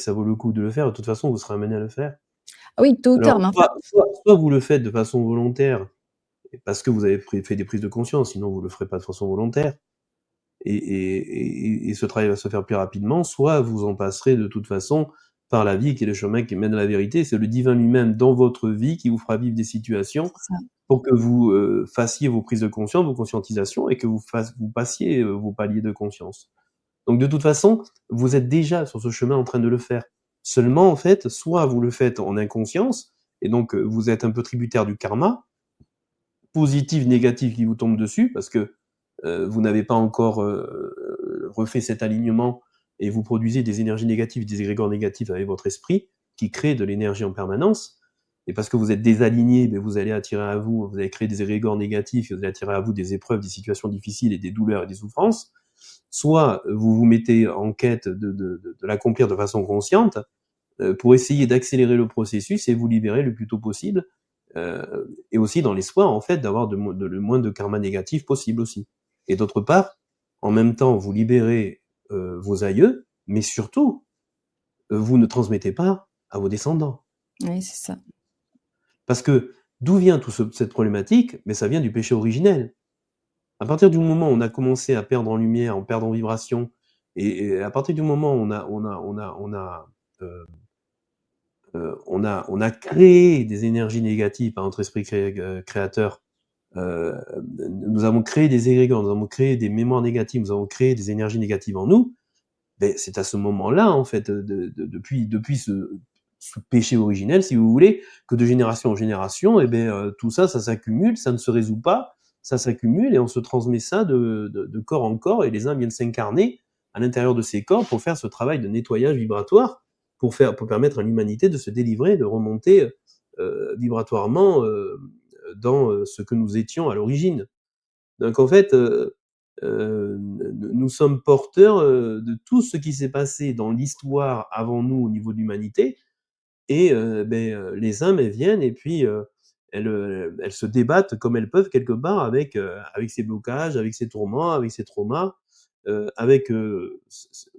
ça vaut le coup de le faire, de toute façon, vous serez amené à le faire. Ah oui, tôt ou tard, Alors mais enfin soit vous le faites de façon volontaire et parce que vous avez fait des prises de conscience, sinon vous le ferez pas de façon volontaire et ce travail va se faire plus rapidement, soit vous en passerez de toute façon par la vie qui est le chemin qui mène à la vérité. C'est le divin lui-même dans votre vie qui vous fera vivre des situations c'est ça. pour que vous, fassiez vos prises de conscience, vos conscientisations et que vous passiez, vos paliers de conscience. Donc de toute façon, vous êtes déjà sur ce chemin en train de le faire. Seulement, en fait, soit vous le faites en inconscience et donc, vous êtes un peu tributaire du karma, positif, négatif qui vous tombe dessus parce que, vous n'avez pas encore, refait cet alignement et vous produisez des énergies négatives, des égrégores négatifs avec votre esprit qui crée de l'énergie en permanence et parce que vous êtes désaligné, beh, vous allez créer des égrégores négatifs et vous allez attirer à vous des épreuves, des situations difficiles et des douleurs et des souffrances. Soit vous vous mettez en quête de l'accomplir de façon consciente, pour essayer d'accélérer le processus et vous libérer le plus tôt possible, et aussi dans l'espoir, en fait, d'avoir le moins de karma négatif possible aussi. Et d'autre part, en même temps, vous libérez, vos aïeux, mais surtout, vous ne transmettez pas à vos descendants. Oui, c'est ça. Parce que d'où vient cette problématique? Mais ça vient du péché originel. À partir du moment où on a commencé à perdre en lumière, en perdre en vibration et à partir du moment où on a créé des énergies négatives par notre esprit créateur, heu, nous avons créé des égrégores, nous avons créé des mémoires négatives, nous avons créé des énergies négatives en nous, beh, c'est à ce moment-là, en fait, depuis ce péché originel, si vous voulez, que de génération en génération, et beh, tout ça, ça s'accumule, ça ne se résout pas, ça s'accumule et on se transmet ça de corps en corps et les uns viennent s'incarner à l'intérieur de ces corps pour faire ce travail de nettoyage vibratoire, pour permettre à l'humanité de se délivrer, de remonter, vibratoirement, dans, ce que nous étions à l'origine. Donc en fait, nous sommes porteurs, de tout ce qui s'est passé dans l'histoire avant nous au niveau de l'humanité et les âmes, elles viennent et puis, elles se débattent comme elles peuvent quelque part avec ces blocages, avec ces tourments, avec ces traumas, avec,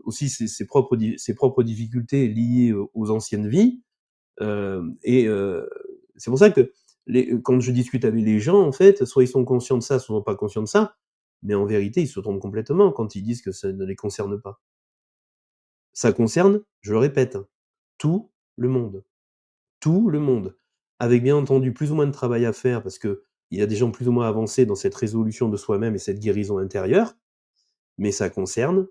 aussi ses propres difficultés liées aux anciennes vies. C'est pour ça que quand je discute avec les gens, en fait, soit ils sont conscients de ça, soit ils sont pas conscients de ça, mais en vérité, ils se trompent complètement quand ils disent que ça ne les concerne pas. Ça concerne, je le répète, hein, tout le monde. Tout le monde. Avec bien entendu plus ou moins de travail à faire parce qu'il y a des gens plus ou moins avancés dans cette résolution de soi-même et cette guérison intérieure, mais ça concerne